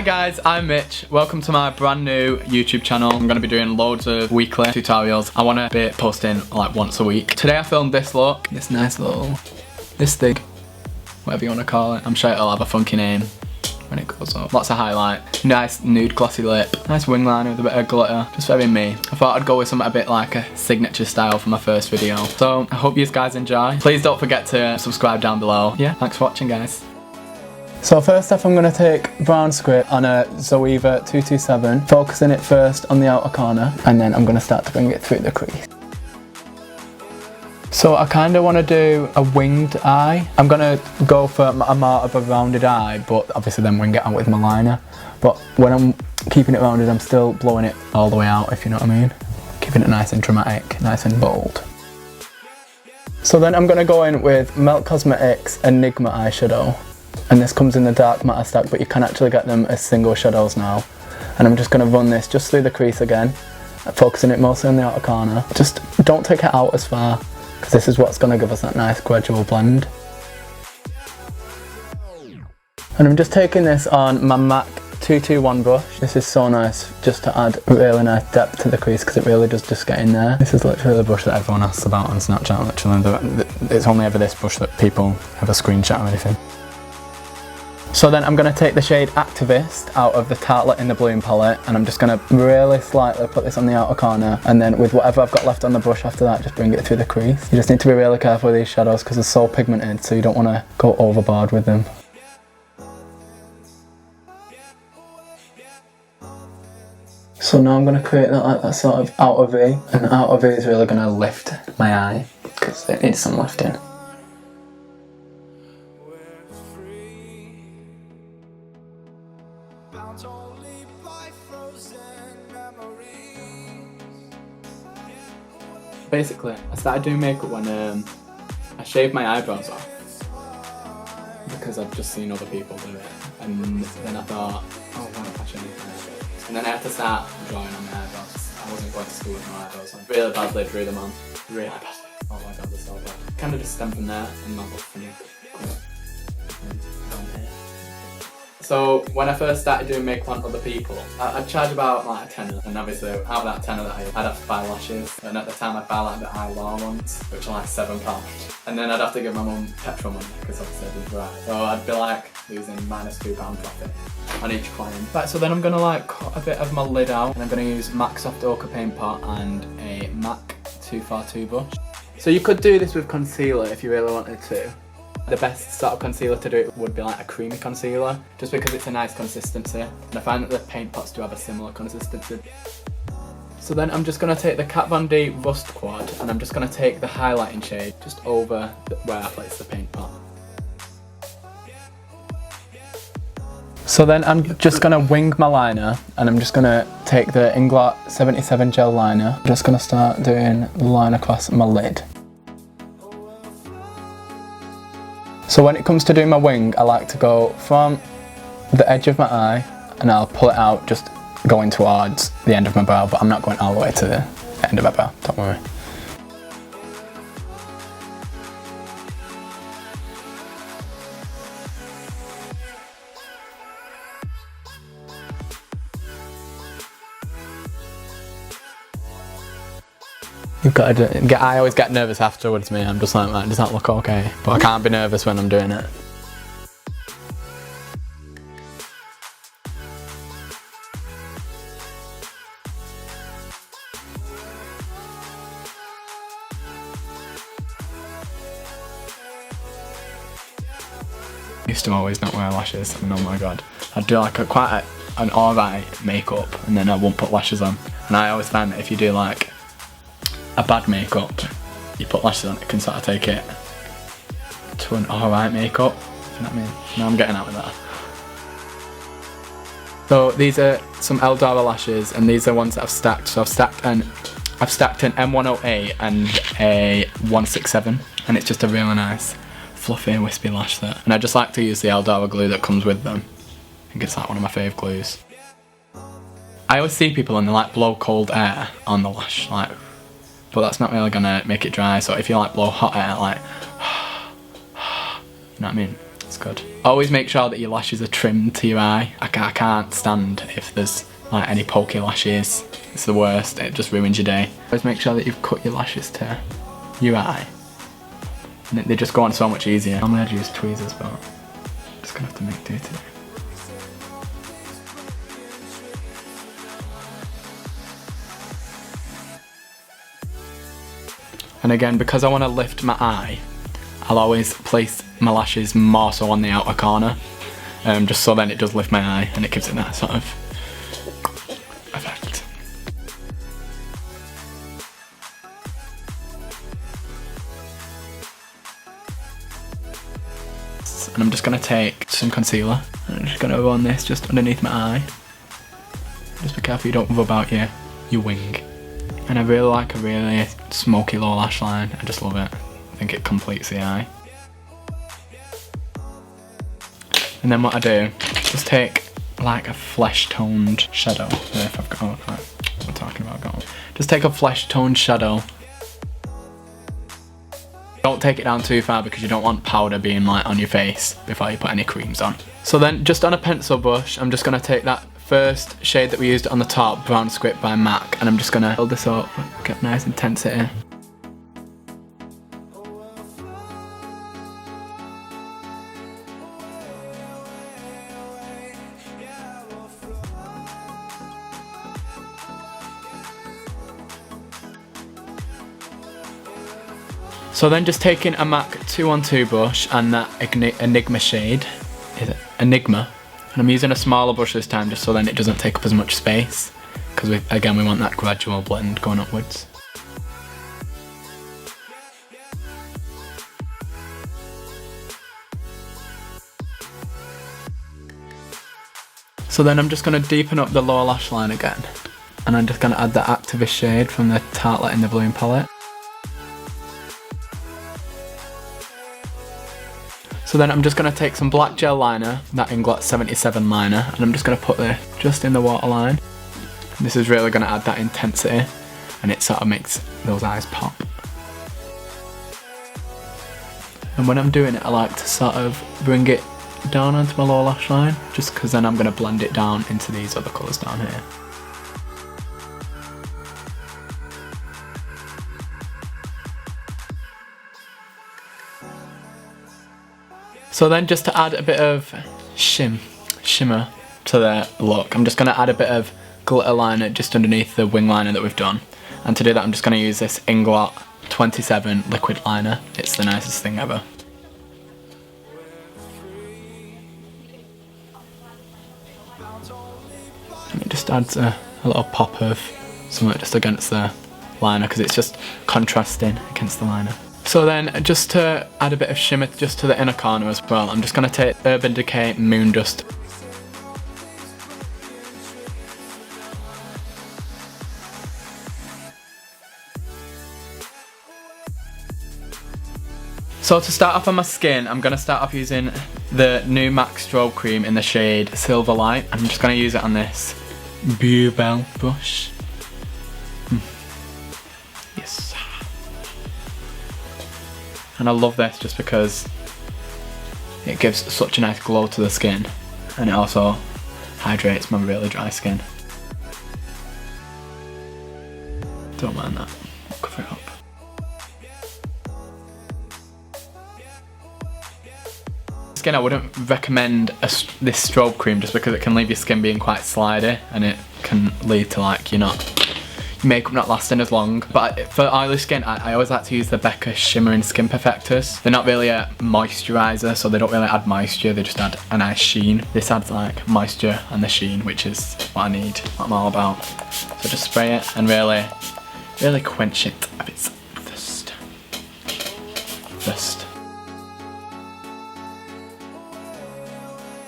Hi guys, I'm Mitch. Welcome to my brand new YouTube channel. I'm going to be doing loads of weekly tutorials. I want to be posting like once a week. Today I filmed this look, this nice little, this thing, whatever you want to call it. I'm sure it'll have a funky name when it goes up. Lots of highlight, nice nude glossy lip, nice wing liner with a bit of glitter, just very me. I thought I'd go with something a bit like a signature style for my first video. So I hope you guys enjoy. Please don't forget to subscribe down below. Yeah, thanks for watching guys. So first off I'm going to take brown script on a Zoeva 227, focusing it first on the outer corner, and then I'm going to start to bring it through the crease. So I kind of want to do a winged eye. I'm going to go for a more of a rounded eye, but obviously then wing it out with my liner. But when I'm keeping it rounded I'm still blowing it all the way out, if you know what I mean. Keeping it nice and dramatic, nice and bold. So then I'm going to go in with Melt Cosmetics Enigma eyeshadow. And this comes in the dark matter stack, but you can actually get them as single shadows now. And I'm just going to run this just through the crease again, focusing it mostly on the outer corner. Just don't take it out as far, because this is what's going to give us that nice gradual blend. And I'm just taking this on my MAC 221 brush. This is so nice just to add really nice depth to the crease, because it really does just get in there. This is literally the brush that everyone asks about on Snapchat, literally. It's only ever this brush that people have a screenshot or anything. So then I'm going to take the shade Activist out of the Tartlette in the Bloom palette, and I'm just going to really slightly put this on the outer corner, and then with whatever I've got left on the brush after that, just bring it through the crease. You just need to be really careful with these shadows because they're so pigmented, so you don't want to go overboard with them. So now I'm going to create that sort of outer V, and the outer V is really going to lift my eye because it needs some lifting. Basically, I started doing makeup when I shaved my eyebrows off because I'd just seen other people do it, and then I thought, oh, why not shave my eyebrows? And then I had to start drawing on my eyebrows. I wasn't going to school with my eyebrows. I really badly drew them on. Really badly. Oh my god, they're so bad. Kind of just stemmed from there and my look funny. So when I first started doing makeup on other people, I'd charge about like a tenner, and obviously out of that tenner that I'd have to buy lashes, and at the time I'd buy like the Eyeliner ones, which are like £7, and then I'd have to give my mum petrol money because obviously I didn't drive. So I'd be like losing -£2 profit on each client. Right, so then I'm gonna like cut a bit of my lid out, and I'm gonna use MAC Soft Ochre paint pot and a MAC 242 brush. So you could do this with concealer if you really wanted to. The best sort of concealer to do it would be like a creamy concealer, just because it's a nice consistency, and I find that the paint pots do have a similar consistency. So then I'm just going to take the Kat Von D Rust Quad, and I'm just going to take the highlighting shade just over where I place the paint pot. So then I'm just going to wing my liner, and I'm just going to take the Inglot 77 Gel Liner. I'm just going to start doing the line across my lid. So when it comes to doing my wing, I like to go from the edge of my eye, and I'll pull it out just going towards the end of my brow, but I'm not going all the way to the end of my brow, don't worry. You've got to I always get nervous afterwards, me. I'm just like, man, does that look okay? But I can't be nervous when I'm doing it. I used to always not wear lashes, and oh my god. I'd do like quite an alright makeup, and then I won't put lashes on. And I always find that if you do like a bad makeup, you put lashes on, it can sort of take it to an alright makeup, if you know what I mean. Now I'm getting out with that. So these are some Eldora lashes, and these are ones that I've stacked. So I've stacked an M108 and a 167, and it's just a really nice fluffy wispy lash there. And I just like to use the Eldora glue that comes with them. I think it's like one of my fave glues. I always see people and they like blow cold air on the lash, like, but that's not really gonna make it dry. So if you like blow hot air, like, you know what I mean? It's good. Always make sure that your lashes are trimmed to your eye. I can't stand if there's like any pokey lashes. It's the worst, it just ruins your day. Always make sure that you've cut your lashes to your eye. And they just go on so much easier. Normally I'd use tweezers, but I'm just gonna have to make do today. And again, because I want to lift my eye, I'll always place my lashes more so on the outer corner, just so then it does lift my eye and it gives it that sort of effect. And I'm just going to take some concealer and I'm just going to run this just underneath my eye. Just be careful you don't rub out your wing. And I really like a really smoky low lash line. I just love it. I think it completes the eye. And then what I do, just take like a flesh toned shadow. If I've got, what I'm talking about, just take a flesh toned shadow. Don't take it down too far because you don't want powder being like on your face before you put any creams on. So then just on a pencil brush, I'm just going to take that first shade that we used on the top, Brown Script by MAC, and I'm just going to build this up, get nice intensity. So then just taking a MAC 212 brush and that Enigma shade, is it Enigma? And I'm using a smaller brush this time just so then it doesn't take up as much space, because again we want that gradual blend going upwards. So then I'm just going to deepen up the lower lash line again, and I'm just going to add the Activist shade from the Tartlette in the Bloom palette. So then I'm just going to take some black gel liner, that Inglot 77 liner, and I'm just going to put this just in the waterline. This is really going to add that intensity, and it sort of makes those eyes pop. And when I'm doing it, I like to sort of bring it down onto my lower lash line, just because then I'm going to blend it down into these other colours down here. So then just to add a bit of shimmer to the look, I'm just going to add a bit of glitter liner just underneath the wing liner that we've done. And to do that I'm just going to use this Inglot 27 liquid liner. It's the nicest thing ever. And it just adds a little pop of something just against the liner because it's just contrasting against the liner. So then, just to add a bit of shimmer just to the inner corner as well, I'm just going to take Urban Decay Moodust. So to start off on my skin, I'm going to start off using the new MAC Strobe Cream in the shade Silver Light. I'm just going to use it on this Bluebell brush. Yes. And I love this just because it gives such a nice glow to the skin, and it also hydrates my really dry skin. Don't mind that, I'll cover it up. Skin, I wouldn't recommend this strobe cream just because it can leave your skin being quite slidey and it can lead to like your makeup not lasting as long. But for oily skin, I always like to use the Becca Shimmering Skin Perfectors. They're not really a moisturiser, so they don't really add moisture, they just add a nice sheen. This adds like moisture and the sheen, which is what I need, what I'm all about. So just spray it and really quench it of its thirst.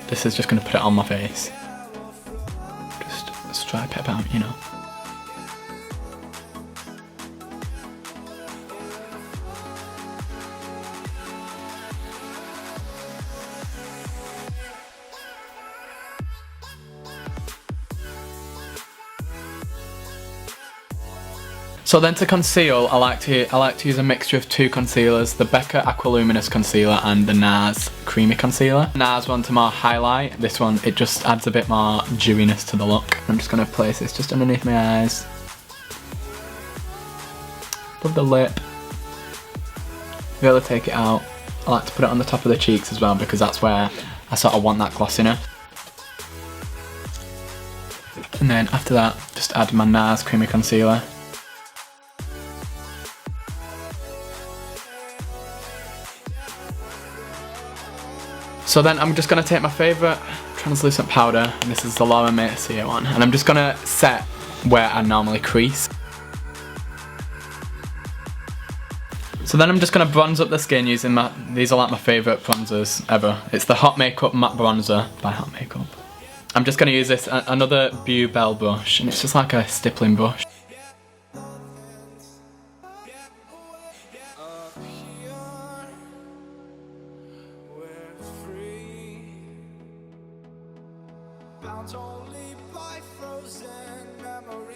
This is just going to put it on my face. Just stripe it about, you know. So then to conceal, I like to use a mixture of two concealers, the Becca Aqualuminous Concealer and the NARS Creamy Concealer. NARS one to more highlight, this one it just adds a bit more dewiness to the look. I'm just going to place this just underneath my eyes. Above the lip. Be able to take it out. I like to put it on the top of the cheeks as well because that's where I sort of want that glossiness. And then after that, just add my NARS Creamy Concealer. So then I'm just going to take my favourite translucent powder, and this is the Laura Mercier one, and I'm just going to set where I normally crease. So then I'm just going to bronze up the skin using these are like my favourite bronzers ever. It's the Hot Makeup Matte Bronzer by Hot Makeup. I'm just going to use this, another Bell brush, and it's just like a stippling brush.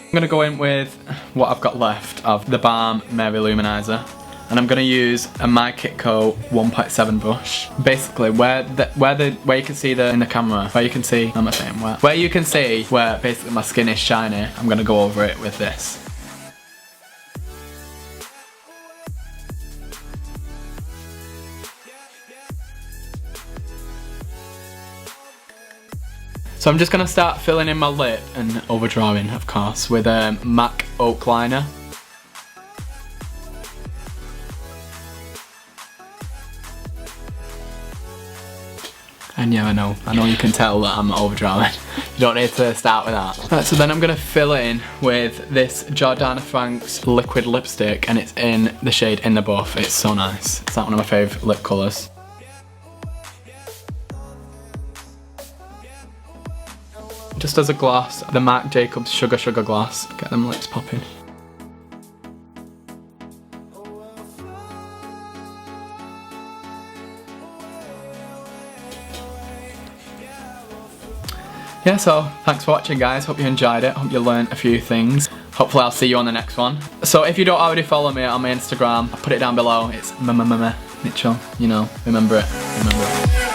I'm going to go in with what I've got left of the Balm Mary Luminizer, and I'm going to use a My Kitco 1.7 brush. Basically, where you can see in the camera, where you can see, how am I saying, where you can see where basically my skin is shiny, I'm going to go over it with this. So I'm just going to start filling in my lip and overdrawing, of course, with a MAC Oak Liner. And yeah, I know you can tell that I'm overdrawing. You don't need to start with that. Right, so then I'm going to fill in with this Jordana Frank's liquid lipstick, and it's in the shade In The Buff. It's so nice. It's like one of my favourite lip colours. Just as a gloss, the Marc Jacobs Sugar Gloss. Get them lips popping. Yeah, so thanks for watching, guys. Hope you enjoyed it. Hope you learned a few things. Hopefully I'll see you on the next one. So if you don't already follow me on my Instagram, I'll put it down below. It's Mitchell, you know, remember it.